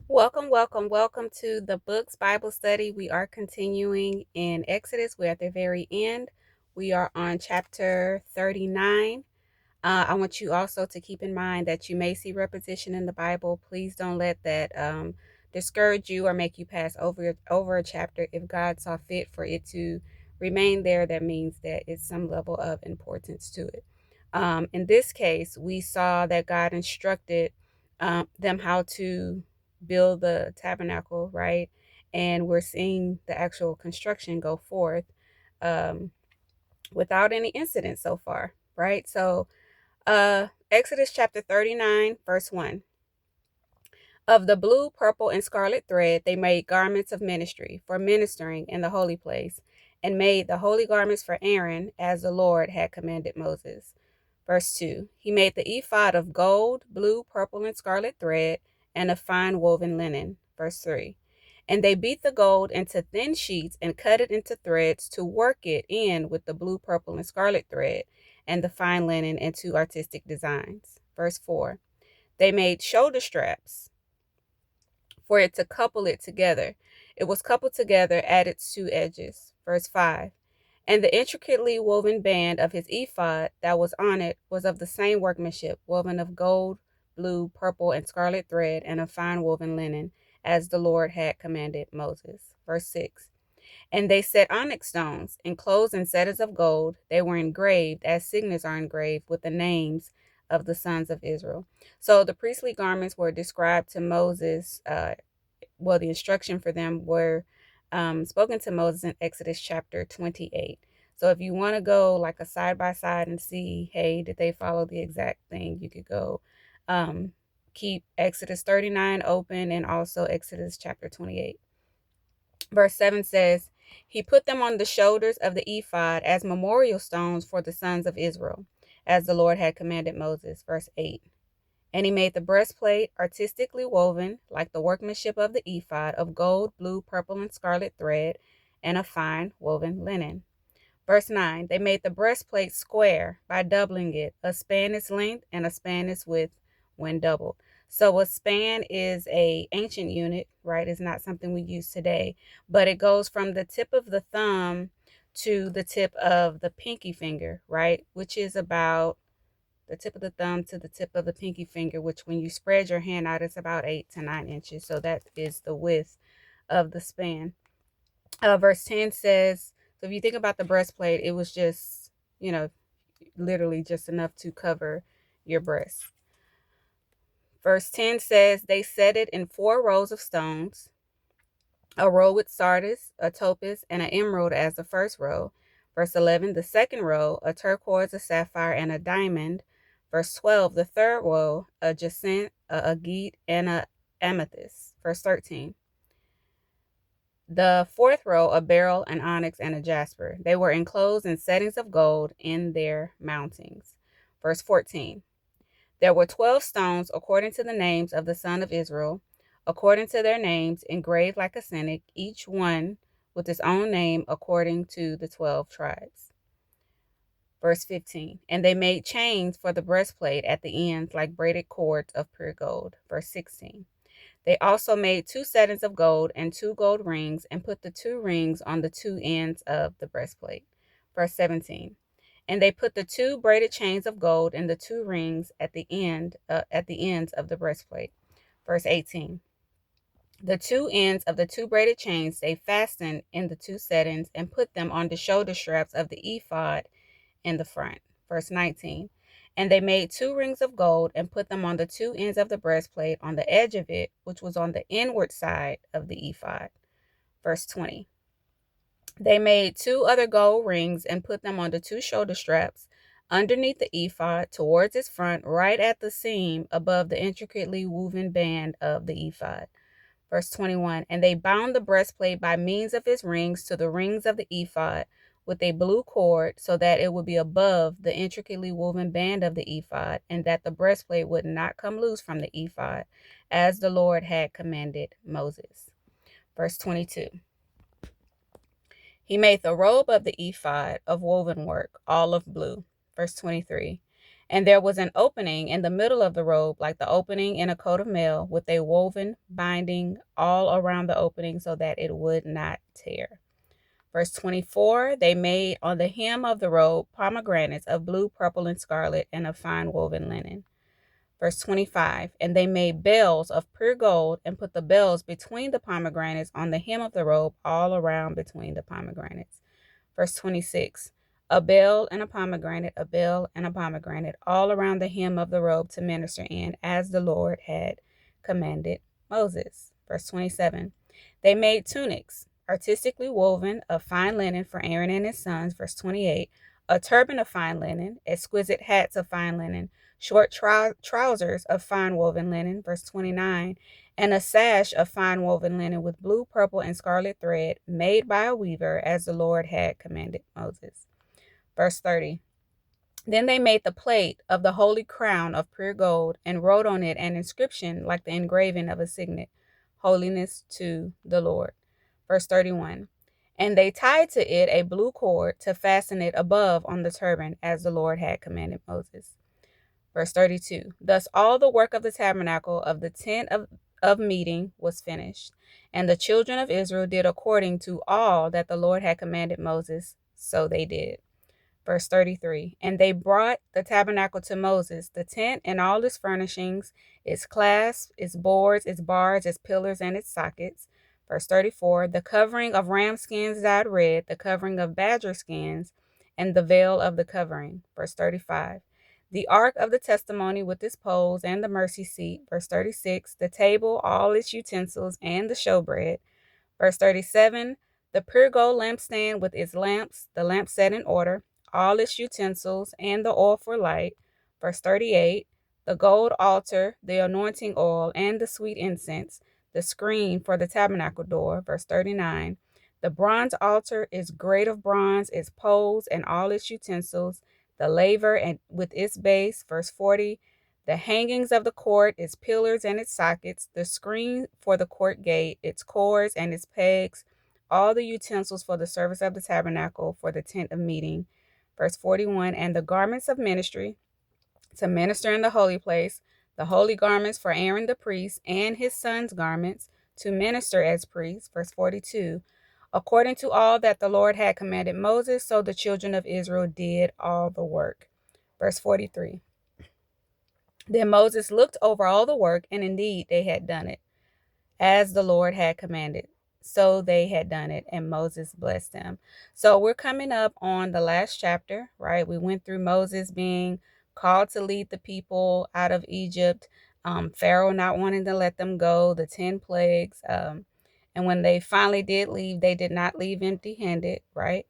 Welcome to the Books Bible Study. We are continuing in Exodus. We're at the very end. We are on chapter 39. I want you also to keep in mind that you may see repetition in the Bible. Please don't let that discourage you or make you pass over a chapter. If God saw fit for it to remain there, that means that it's some level of importance to it. In this case, we saw that God instructed them how to build the tabernacle, right? And we're seeing the actual construction go forth um, without any incident so far, right? So, Exodus chapter 39, verse 1. Of the blue, purple, and scarlet thread, they made garments of ministry for ministering in the holy place, and made the holy garments for Aaron, as the Lord had commanded Moses. Verse 2. He made the ephod of gold, blue, purple, and scarlet thread, and of fine woven linen. Verse 3. And they beat the gold into thin sheets and cut it into threads to work it in with the blue, purple, and scarlet thread, and the fine linen into artistic designs. Verse 4. They made shoulder straps for it to couple it together. It was coupled together at its two edges. Verse 5. And the intricately woven band of his ephod that was on it was of the same workmanship, woven of gold, blue, purple, and scarlet thread, and of fine woven linen, as the Lord had commanded Moses. Verse 6. And they set onyx stones, enclosed in setters of gold. They were engraved, as signets are engraved, with the names of the sons of Israel. So the priestly garments were described to Moses. The instruction for them were spoken to Moses in Exodus chapter 28. So if you want to go like a side by side and see, hey, did they follow the exact thing, you could go keep Exodus 39 open and also Exodus chapter 28. Verse 7 says, He put them on the shoulders of the ephod as memorial stones for the sons of Israel, as the Lord had commanded Moses. Verse 8. And he made the breastplate artistically woven, like the workmanship of the ephod, of gold, blue, purple, and scarlet thread, and of fine woven linen. Verse 9. They made the breastplate square by doubling it, a span its length and a span its width when doubled. So a span is a ancient unit, right? It's not something we use today, but it goes from the tip of the thumb to the tip of the pinky finger, right? Which is about the tip of the thumb to the tip of the pinky finger, which when you spread your hand out, it's about 8 to 9 inches. So that is the width of the span. Verse 10 says, so if you think about the breastplate, it was just, literally just enough to cover your breast. Verse 10 says, they set it in 4 rows of stones, a row with sardius, a topaz, and an emerald as the first row. Verse 11, the second row, a turquoise, a sapphire, and a diamond. Verse 12, the third row, a jacinth, a agate, and a amethyst. Verse 13, the fourth row, a beryl, an onyx, and a jasper. They were enclosed in settings of gold in their mountings. Verse 14, there were 12 stones according to the names of the sons of Israel, according to their names, engraved like a signet, each one with its own name according to the 12 tribes. Verse 15, and they made chains for the breastplate at the ends like braided cords of pure gold. Verse 16, they also made 2 settings of gold and 2 gold rings, and put the 2 rings on the 2 ends of the breastplate. Verse 17, and they put the 2 braided chains of gold in the 2 rings at the ends of the breastplate. Verse 18, the 2 ends of the 2 braided chains they fastened in the 2 settings and put them on the shoulder straps of the ephod in the front. Verse 19, and they made 2 rings of gold and put them on the 2 ends of the breastplate on the edge of it, which was on the inward side of the ephod. Verse 20, they made 2 other gold rings and put them on the 2 shoulder straps underneath the ephod towards its front, right at the seam above the intricately woven band of the ephod. Verse 21, and they bound the breastplate by means of its rings to the rings of the ephod with a blue cord, so that it would be above the intricately woven band of the ephod, and that the breastplate would not come loose from the ephod, as the Lord had commanded Moses. Verse 22, he made the robe of the ephod of woven work, all of blue. Verse 23, And there was an opening in the middle of the robe, like the opening in a coat of mail, with a woven binding all around the opening so that it would not tear. Verse 24, they made on the hem of the robe pomegranates of blue, purple, and scarlet, and of fine woven linen. Verse 25, and they made bells of pure gold and put the bells between the pomegranates on the hem of the robe all around between the pomegranates. Verse 26, a bell and a pomegranate, a bell and a pomegranate, all around the hem of the robe to minister in, as the Lord had commanded Moses. Verse 27, they made tunics, artistically woven of fine linen for Aaron and his sons. Verse 28, a turban of fine linen, exquisite hats of fine linen, short trousers of fine woven linen. Verse 29, and a sash of fine woven linen with blue, purple, and scarlet thread, made by a weaver, as the Lord had commanded Moses. Verse 30, then they made the plate of the holy crown of pure gold and wrote on it an inscription like the engraving of a signet, holiness to the Lord. Verse 31, and they tied to it a blue cord to fasten it above on the turban, as the Lord had commanded Moses. Verse 32, thus all the work of the tabernacle of the tent of meeting was finished, and the children of Israel did according to all that the Lord had commanded Moses, so they did. Verse 33, and they brought the tabernacle to Moses, the tent and all its furnishings, its clasps, its boards, its bars, its pillars, and its sockets. Verse 34, the covering of ram skins dyed red, the covering of badger skins, and the veil of the covering. Verse 35, the ark of the testimony with its poles and the mercy seat. Verse 36, the table, all its utensils, and the showbread. Verse 37, the pure gold lampstand with its lamps, the lamp set in order, all its utensils, and the oil for light. Verse 38, the gold altar, the anointing oil, and the sweet incense, the screen for the tabernacle door. Verse 39, the bronze altar is great of bronze, its poles and all its utensils, the laver and with its base. Verse 40, the hangings of the court, its pillars and its sockets, the screen for the court gate, its cords and its pegs, all the utensils for the service of the tabernacle, for the tent of meeting. Verse 41, and the garments of ministry to minister in the holy place, the holy garments for Aaron the priest, and his sons' garments to minister as priests. Verse 42, according to all that the Lord had commanded Moses, so the children of Israel did all the work. Verse 43, then Moses looked over all the work, and indeed they had done it, as the Lord had commanded. So they had done it, and Moses blessed them. So we're coming up on the last chapter, right? We went through Moses being called to lead the people out of Egypt, Pharaoh not wanting to let them go, the 10 plagues. And when they finally did leave, they did not leave empty-handed, right?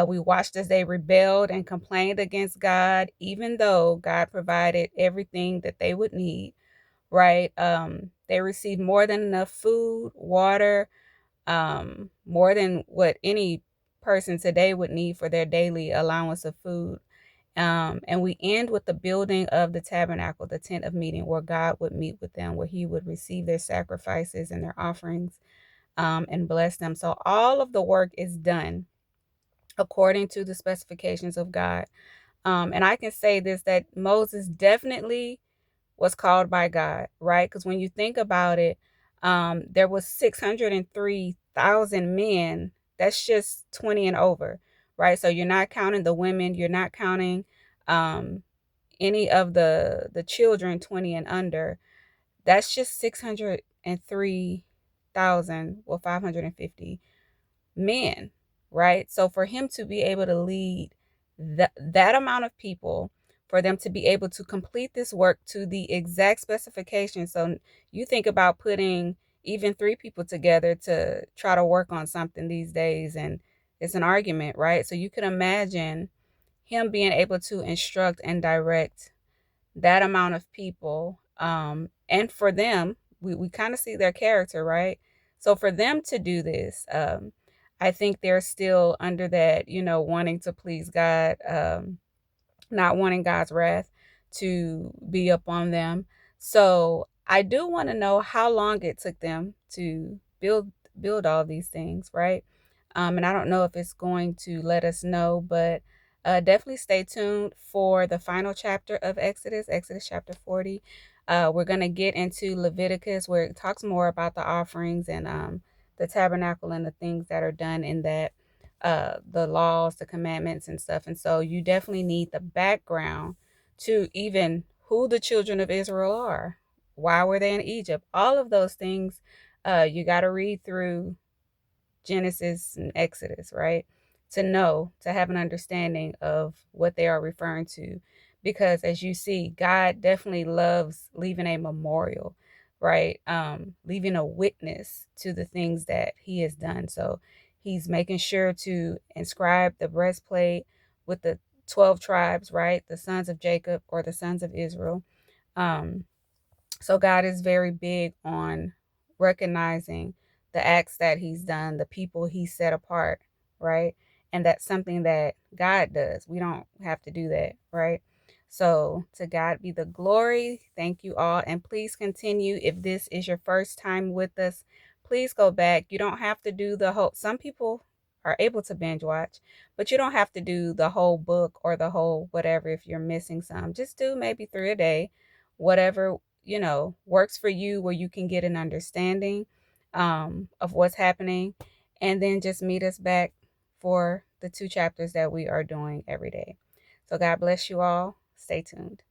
We watched as they rebelled and complained against God, even though God provided everything that they would need, right? They received more than enough food, water, more than what any person today would need for their daily allowance of food. And we end with the building of the tabernacle, the tent of meeting, where God would meet with them, where he would receive their sacrifices and their offerings, and bless them. So all of the work is done according to the specifications of God. And I can say this, that Moses definitely was called by God, right? Because when you think about it, there was 603,000 men. That's just 20 and over, right? So you're not counting the women, you're not counting any of the children 20 and under. That's just 603,000, well, 550 men, right? So for him to be able to lead that amount of people, for them to be able to complete this work to the exact specification. So you think about putting even 3 people together to try to work on something these days, and it's an argument, right? So you can imagine him being able to instruct and direct that amount of people. And for them, we kind of see their character, right? So for them to do this, I think they're still under that, wanting to please God, not wanting God's wrath to be upon them. So I do want to know how long it took them to build all these things, right? And I don't know if it's going to let us know, but Definitely stay tuned for the final chapter of Exodus, Exodus chapter 40. We're going to get into Leviticus, where it talks more about the offerings and the tabernacle and the things that are done in that, the laws, the commandments, and stuff. And so you definitely need the background to even who the children of Israel are. Why were they in Egypt? All of those things, you got to read through Genesis and Exodus, right? To know, to have an understanding of what they are referring to. Because as you see, God definitely loves leaving a memorial, right? Leaving a witness to the things that he has done. So he's making sure to inscribe the breastplate with the 12 tribes, right? The sons of Jacob or the sons of Israel. Um, so God is very big on recognizing the acts that he's done, the people he set apart, right? And that's something that God does. We don't have to do that, right? So to God be the glory. Thank you all. And please continue. If this is your first time with us, please go back. You don't have to do the whole, some people are able to binge watch, but you don't have to do the whole book or the whole whatever if you're missing some. Just do maybe 3 a day, whatever works for you, where you can get an understanding of what's happening, and then just meet us back for the 2 chapters that we are doing every day. So God bless you all. Stay tuned.